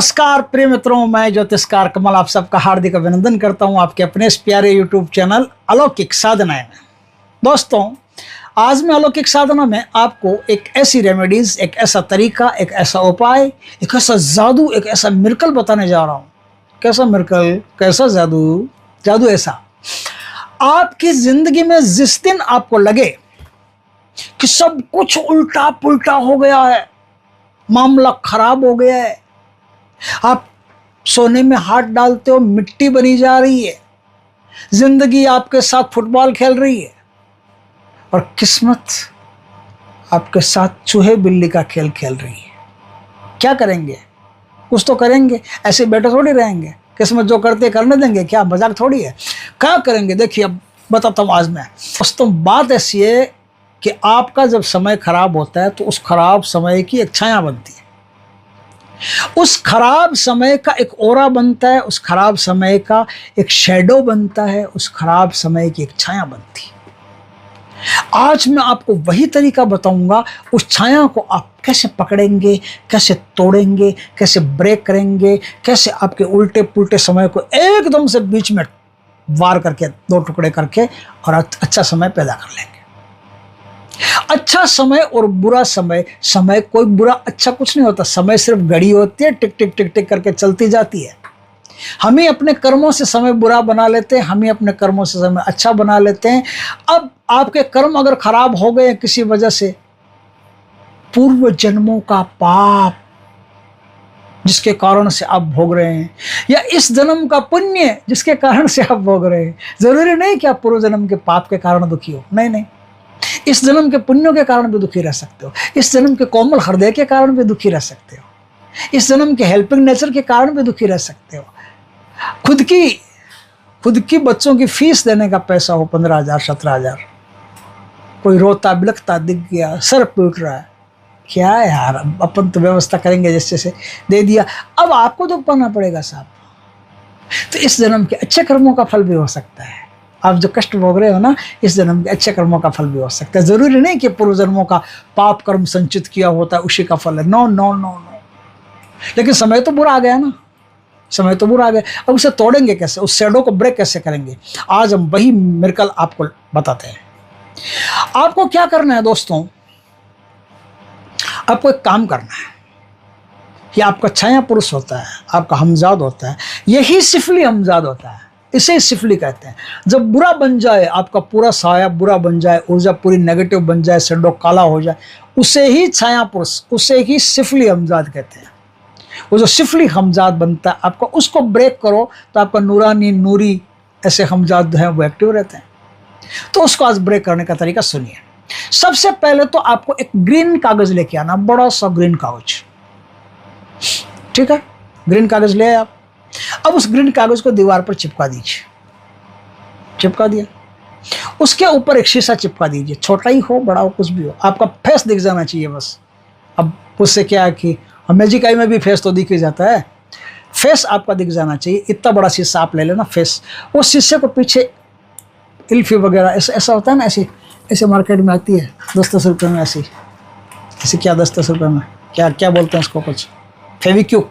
नमस्कार प्रिय मित्रों, मैं ज्योतिषकार कमल आप सबका हार्दिक अभिनंदन करता हूं आपके अपने इस प्यारे यूट्यूब चैनल अलौकिक साधनाएं में। दोस्तों, आज मैं अलौकिक साधना में आपको एक ऐसी रेमेडीज, एक ऐसा तरीका, एक ऐसा उपाय, एक ऐसा जादू, एक ऐसा मिरेकल बताने जा रहा हूं। कैसा मिरेकल, कैसा जादू? जादू ऐसा, आपकी जिंदगी में जिस दिन आपको लगे कि सब कुछ उल्टा पुल्टा हो गया है, मामला खराब हो गया है, आप सोने में हाथ डालते हो मिट्टी बनी जा रही है, जिंदगी आपके साथ फुटबॉल खेल रही है और किस्मत आपके साथ चूहे बिल्ली का खेल खेल रही है, क्या करेंगे? कुछ तो करेंगे, ऐसे बैठे थोड़ी रहेंगे। किस्मत जो करते करने देंगे, क्या मजाक थोड़ी है। क्या करेंगे? देखिए, अब बताता हूँ आज मैं। दोस्तों, बात ऐसी है कि आपका जब समय खराब होता है तो उस खराब समय की एक छाया बनती है, उस खराब समय का एक ओरा बनता है, उस खराब समय का एक शैडो बनता है, उस खराब समय की एक छाया बनती है। आज मैं आपको वही तरीका बताऊंगा, उस छाया को आप कैसे पकड़ेंगे, कैसे तोड़ेंगे, कैसे ब्रेक करेंगे, कैसे आपके उल्टे पुल्टे समय को एकदम से बीच में वार करके, दो टुकड़े करके और अच्छा समय पैदा कर लेंगे। अच्छा समय और बुरा समय, समय कोई बुरा अच्छा कुछ नहीं होता, समय सिर्फ घड़ी होती है, टिक टिक टिक टिक करके चलती जाती है। हम ही अपने कर्मों से समय बुरा बना लेते हैं, हम ही अपने कर्मों से समय अच्छा बना लेते हैं। अब आपके कर्म अगर खराब हो गए किसी वजह से, पूर्व जन्मों का पाप जिसके कारण से आप भोग रहे हैं, या इस जन्म का पुण्य जिसके कारण से आप भोग रहे हैं, जरूरी नहीं कि आप पूर्व जन्म के पाप के कारण दुखी हो, नहीं नहीं, इस जन्म के पुण्यों के कारण भी दुखी रह सकते हो, इस जन्म के कोमल हृदय के कारण भी दुखी रह सकते हो, इस जन्म के हेल्पिंग नेचर के कारण भी दुखी रह सकते हो। खुद की बच्चों की फीस देने का पैसा हो 15,000 17,000, कोई रोता बिलखता दिख गया, सर पीट रहा है, क्या है यार, अपन तो व्यवस्था करेंगे जैसे से दे दिया, अब आपको दुख पाना पड़ेगा साहब। तो इस जन्म के अच्छे कर्मों का फल भी हो सकता है, आप जो कष्ट भोग रहे हो ना, इस जन्म के अच्छे कर्मों का फल भी हो सकता है। जरूरी नहीं कि पूर्व जन्मों का पाप कर्म संचित किया होता है उसी का फल है, नो नो नो नो। लेकिन समय तो बुरा आ गया ना, समय तो बुरा आ गया, अब उसे तोड़ेंगे कैसे, उस शैडो को ब्रेक कैसे करेंगे? आज हम वही मिरेकल आपको बताते हैं। आपको क्या करना है दोस्तों, आपको एक काम करना है। ये आपका छाया पुरुष होता है, आपका हमजाद होता है, यही सिफली हमजाद होता है, इसे सिफली कहते हैं। जब बुरा बन जाए, आपका पूरा साया बुरा बन जाए, ऊर्जा पूरी नेगेटिव बन जाए, शैडो काला हो जाए, उसे ही छाया पुरुष, उसे ही सिफली हमजाद कहते हैं। वो जो सिफली हमजाद बनता है आपको, उसको ब्रेक करो तो आपका नूरानी नूरी ऐसे हमजाद हैं वो एक्टिव रहते हैं। तो उसको आज ब्रेक करने का तरीका सुनिए। सबसे पहले तो आपको एक ग्रीन कागज लेके आना, बड़ा सा ग्रीन कागज, ठीक है? ग्रीन कागज ले आए आप। अब उस ग्रीन कागज को दीवार पर चिपका दीजिए, चिपका दिया, उसके ऊपर एक शीशा चिपका दीजिए, छोटा ही हो बड़ा हो कुछ भी हो, आपका फेस दिख जाना चाहिए बस। अब उससे क्या है कि मैजिक आई में भी फेस तो दिख ही जाता है, फेस आपका दिख जाना चाहिए। इतना बड़ा शीशा आप ले लेना, फेस, उस शीशे को पीछे इल्फी वगैरह ऐसा होता है ना, ऐसे मार्केट में आती है 10-10 रुपये में, ऐसी क्या 10-10 रुपये में क्या बोलते हैं उसको, कुछ फेविक्यू,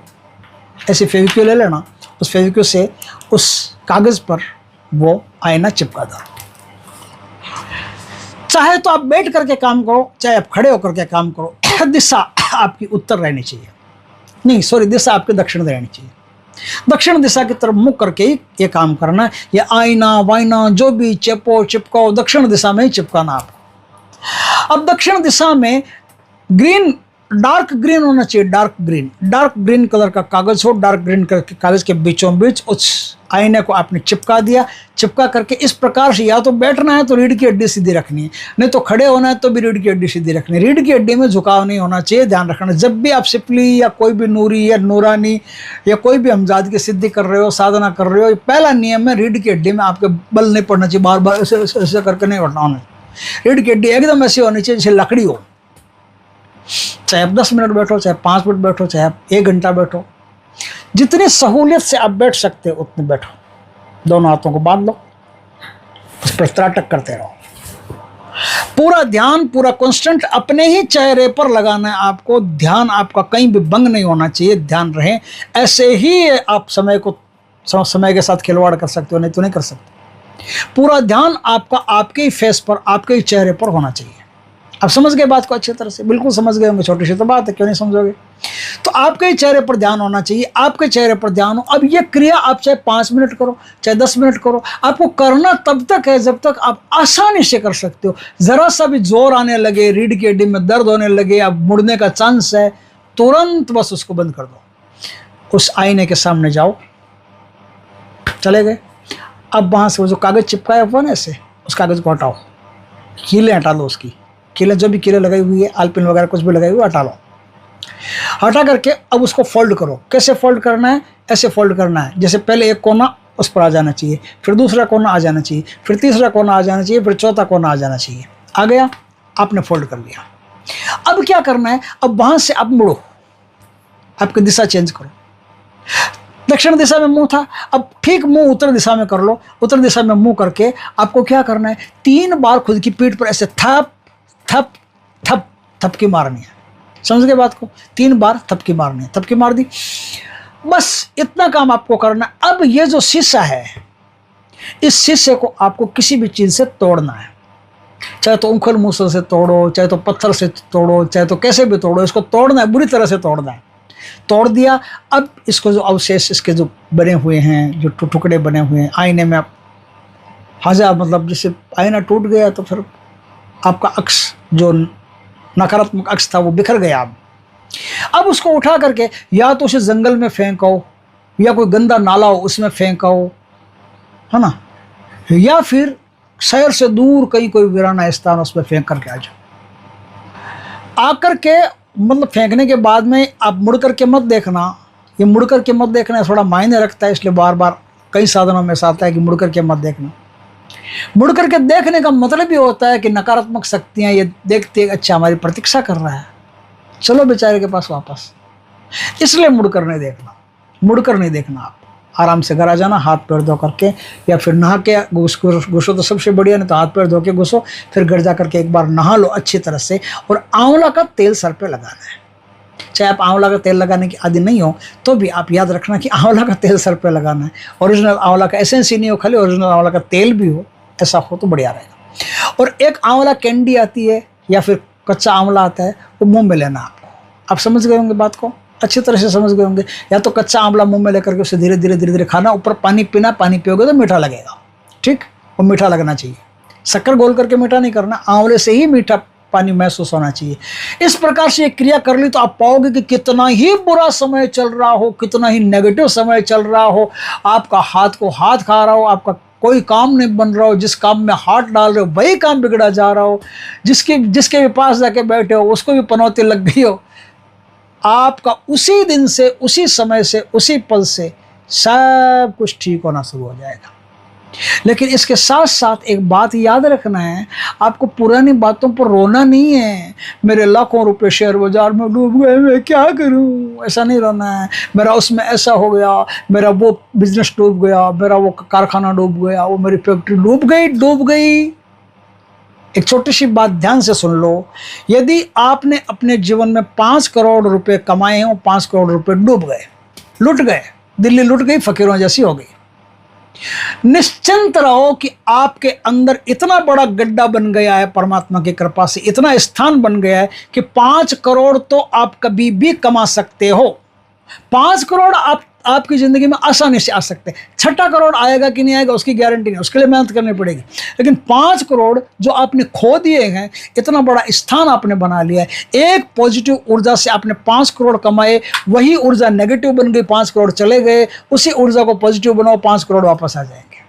ऐसे फेविक्यू ले लेना, उस फेविक्यू से उस कागज पर वो आईना चिपका दो। चाहे तो आप बैठ करके काम करो, चाहे आप खड़े होकर के काम करो, दिशा आपकी उत्तर रहनी चाहिए, नहीं सॉरी, दिशा आपकी दक्षिण रहनी चाहिए। दक्षिण दिशा की तरफ मुख करके ही ये काम करना है। ये आईना वाइना जो भी चिपकाओ दक्षिण दिशा में ही चिपकाना आपको। अब दक्षिण दिशा में ग्रीन, डार्क ग्रीन होना चाहिए, डार्क ग्रीन कलर का कागज हो, डार्क ग्रीन कलर के कागज के बीचों बीच उस आईने को आपने चिपका दिया। चिपका करके इस प्रकार से, या तो बैठना है तो रीढ़ की हड्डी सीधी रखनी है, नहीं तो खड़े होना है तो भी रीढ़ की हड्डी सीधी रखनी है। रीढ़ की हड्डी में झुकाव नहीं होना चाहिए, ध्यान रखना। जब भी आप सिपली या कोई भी नूरी या नूरानी या कोई भी हमजाद की सिद्धि कर रहे हो, साधना कर रहे हो, पहला नियम है रीढ़ की हड्डी में आपके बल नहीं पड़ना चाहिए, बार बार ऐसे करके नहीं उठना होना। रीढ़ की हड्डी एकदम ऐसी होनी चाहिए जैसे लकड़ी हो। चाहे आप 10 मिनट बैठो, चाहे 5 मिनट बैठो, चाहे आप 1 घंटा बैठो, जितनी सहूलियत से आप बैठ सकते हो उतने बैठो। दोनों हाथों को बांध लो, उस पर त्राटक करते रहो। पूरा ध्यान, पूरा कांस्टेंट अपने ही चेहरे पर लगाना है आपको। ध्यान आपका कहीं भी भंग नहीं होना चाहिए, ध्यान रहे। ऐसे ही आप समय के साथ खिलवाड़ कर सकते हो, नहीं तो नहीं कर सकते। पूरा ध्यान आपका आपके ही फेस पर, आपके ही चेहरे पर होना चाहिए। आप समझ गए बात को अच्छी तरह से? बिल्कुल समझ गए होंगे, छोटी सी तो बात है, क्यों नहीं समझोगे। तो आपके ही चेहरे पर ध्यान होना चाहिए, आपके चेहरे पर ध्यान हो। अब ये क्रिया आप चाहे 5 मिनट करो, चाहे 10 मिनट करो, आपको करना तब तक है जब तक आप आसानी से कर सकते हो। जरा सा भी जोर आने लगे, रीढ़ की हड्डी में दर्द होने लगे, अब मुड़ने का चांस है, तुरंत बस उसको बंद कर दो। उस आईने के सामने जाओ, चले गए। अब वहां से वो जो कागज चिपकाया हुआ ना ऐसे, उस कागज को हटाओ, कीलें हटा लो, उसकी कीलें, जो भी कीलें लगाई हुई है, आलपिन वगैरह कुछ भी लगाई हुई हटा लो। हटा करके अब उसको फोल्ड करो। कैसे फोल्ड करना है? ऐसे फोल्ड करना है जैसे पहले एक कोना उस पर आ जाना चाहिए, फिर दूसरा कोना आ जाना चाहिए, फिर तीसरा कोना आ जाना चाहिए, फिर चौथा कोना आ जाना चाहिए। आ गया, आपने फोल्ड कर लिया। अब क्या करना है? अब वहां से आप मुड़ो, आपकी दिशा चेंज करो। दक्षिण दिशा में मुंह था, अब ठीक मुंह उत्तर दिशा में कर लो। उत्तर दिशा में मुंह करके आपको क्या करना है? 3 बार खुद की पीठ पर ऐसे थप थप थप थपकी मारनी है। समझ गए बात को? 3 बार थपकी मारनी है। थपकी मार दी, बस इतना काम आपको करना। अब ये जो शीशा है, इस शीशे को आपको किसी भी चीज से तोड़ना है, चाहे तो उंगल मूसल से तोड़ो, चाहे तो पत्थर से तोड़ो, चाहे तो कैसे भी तोड़ो, इसको तोड़ना है, बुरी तरह से तोड़ना है। तोड़ दिया। अब इसको जो अवशेष इसके जो बने हुए हैं, जो टुकड़े बने हुए हैं आईने में, आप हजार मतलब जैसे आईना टूट गया तो फिर आपका अक्स, जो नकारात्मक अक्स था, वो बिखर गया। अब उसको उठा करके या तो उसे जंगल में फेंको, या कोई गंदा नाला हो उसमें फेंको, है ना, या फिर शहर से दूर कहीं कोई वीराना स्थान उसमें फेंक करके आ जाओ। आकर के मतलब फेंकने के बाद में आप मुड़ करके मत देखना। ये मुड़ करके मत देखना थोड़ा मायने रखता है, इसलिए बार बार कई साधनों में आता है कि मुड़ करके मत देखना। मुड़ करके देखने का मतलब ये होता है कि नकारात्मक शक्तियां ये देखते हैं, अच्छा हमारी प्रतीक्षा कर रहा है, चलो बेचारे के पास वापस, इसलिए मुड़ कर नहीं देखना। मुड़ कर नहीं देखना, आप आराम से घर आ जाना, हाथ पैर धो करके, या फिर नहा के घुसो तो सबसे बढ़िया, नहीं तो हाथ पैर धो के घुसो, फिर घर जा करके एक बार नहा लो अच्छी तरह से। और आंवला का तेल सर पे लगाना है। चाहे आप आंवला का तेल लगाने की आदि नहीं हो तो भी आप याद रखना कि आंवला का तेल सर पे लगाना है। ओरिजिनल आंवला का एसेंस ही नहीं हो, खाली ओरिजिनल आंवला का तेल भी हो, ऐसा हो तो बढ़िया रहेगा। और एक आंवला कैंडी आती है या फिर कच्चा आंवला आता है, वो मुंह में लेना आपको। आप समझ गए होंगे बात को, अच्छी तरह से समझ गए होंगे। या तो कच्चा आंवला मुंह में लेकर के उसे धीरे धीरे खाना, ऊपर पानी पीना, पानी पियोगे तो मीठा लगेगा, ठीक, वो मीठा लगना चाहिए। शक्कर घोल करके मीठा नहीं करना, आंवले से ही मीठा पानी महसूस होना चाहिए। इस प्रकार से ये क्रिया कर ली तो आप पाओगे कि कितना ही बुरा समय चल रहा हो, कितना ही नेगेटिव समय चल रहा हो, आपका हाथ को हाथ खा रहा हो, आपका कोई काम नहीं बन रहा हो, जिस काम में हाथ डाल रहे हो वही काम बिगड़ा जा रहा हो, जिसके भी पास जाके बैठे हो उसको भी पनौती लग गई हो, आपका उसी दिन से, उसी समय से, उसी पल से सब कुछ ठीक होना शुरू हो जाएगा। लेकिन इसके साथ साथ एक बात याद रखना है, आपको पुरानी बातों पर रोना नहीं है। मेरे लाखों रुपए शेयर बाजार में डूब गए, मैं क्या करूं, ऐसा नहीं रोना है। मेरा उसमें ऐसा हो गया, मेरा वो बिजनेस डूब गया, मेरा वो कारखाना डूब गया, वो मेरी फैक्ट्री डूब गई। एक छोटी सी बात ध्यान से सुन लो, यदि आपने अपने जीवन में 5 करोड़ रुपए कमाए हो, 5 करोड़ रुपए डूब गए, लुट गए, दिल्ली लुट गई, फकीरों जैसी हो गई, निश्चिंत रहो कि आपके अंदर इतना बड़ा गड्ढा बन गया है, परमात्मा की कृपा से इतना स्थान बन गया है कि 5 करोड़ तो आप कभी भी कमा सकते हो। 5 करोड़ आपकी जिंदगी में आसानी से आ सकते हैं। 6ठा करोड़ आएगा कि नहीं आएगा उसकी गारंटी नहीं, उसके लिए मेहनत करनी पड़ेगी। लेकिन 5 करोड़ जो आपने खो दिए हैं, इतना बड़ा स्थान आपने बना लिया है। एक पॉजिटिव ऊर्जा से आपने 5 करोड़ कमाए, वही ऊर्जा नेगेटिव बन गई, 5 करोड़ चले गए, उसी ऊर्जा को पॉजिटिव बनाओ, 5 करोड़ वापस आ जाएंगे।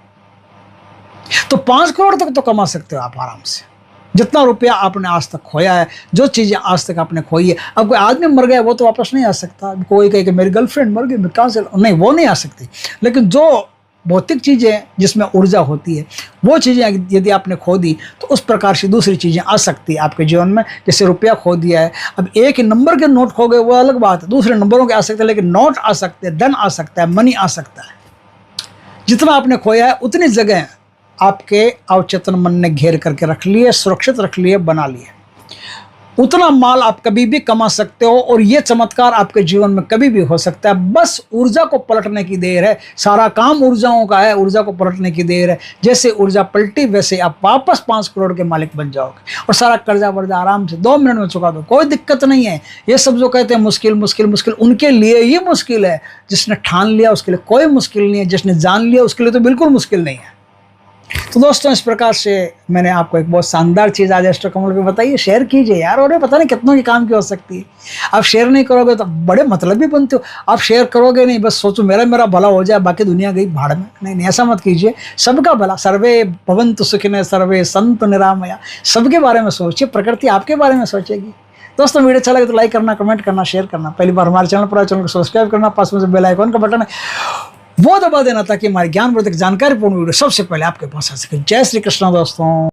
तो 5 करोड़ तक तो कमा सकते हो आप आराम से। जितना रुपया आपने आज तक खोया है, जो चीज़ें आज तक आपने खोई है, अब कोई आदमी मर गया वो तो वापस नहीं आ सकता। कोई कहे कि मेरी गर्लफ्रेंड मर गई, मैं कहाँ से, नहीं, वो नहीं आ सकती। लेकिन जो भौतिक चीज़ें जिसमें ऊर्जा होती है, वो चीज़ें यदि आपने खो दी तो उस प्रकार से दूसरी चीज़ें आ सकती है आपके जीवन में। जैसे रुपया खो दिया है, अब एक ही नंबर के नोट खो गए वो अलग बात है, दूसरे नंबरों के आ सकते हैं, लेकिन नोट आ सकते हैं, धन आ सकता है, मनी आ सकता है। जितना आपने खोया है उतनी जगह आपके अवचेतन मन ने घेर करके रख लिए, सुरक्षित रख लिए, बना लिए। उतना माल आप कभी भी कमा सकते हो और ये चमत्कार आपके जीवन में कभी भी हो सकता है। बस ऊर्जा को पलटने की देर है। सारा काम ऊर्जाओं का है, ऊर्जा को पलटने की देर है। जैसे ऊर्जा पलटी वैसे आप वापस 5 करोड़ के मालिक बन जाओगे और सारा कर्जा वर्जा आराम से 2 मिनट में चुका दो, कोई दिक्कत नहीं है। ये सब जो कहते हैं मुश्किल मुश्किल मुश्किल, उनके लिए ही मुश्किल है। जिसने ठान लिया उसके लिए कोई मुश्किल नहीं है, जिसने जान लिया उसके लिए तो बिल्कुल मुश्किल नहीं है। तो दोस्तों, इस प्रकार से मैंने आपको एक बहुत शानदार चीज़ आज एस्ट्रो कमल पे बताई है। शेयर कीजिए यार, और ये पता नहीं कितनों के काम की हो सकती है। आप शेयर नहीं करोगे तो बड़े मतलबी बनते हो। आप शेयर करोगे नहीं, बस सोचो मेरा भला हो जाए, बाकी दुनिया गई भाड़ में। नहीं, ऐसा मत कीजिए। सबका भला, सर्वे भवन्तु सुखिनः सर्वे सन्तु निरामया। सबके बारे में सोचिए, प्रकृति आपके बारे में सोचेगी। दोस्तों, वीडियो अच्छा लगे तो लाइक करना, कमेंट करना, शेयर करना। पहली बार हमारे चैनल पर चैनल को सब्सक्राइब करना, पास में से बेल आइकन का बटन है वो दबा देना ताकि हमारी ज्ञानवर्धक जानकारीपूर्ण वीडियो सबसे पहले आपके पास आ सके। जय श्री कृष्ण दोस्तों।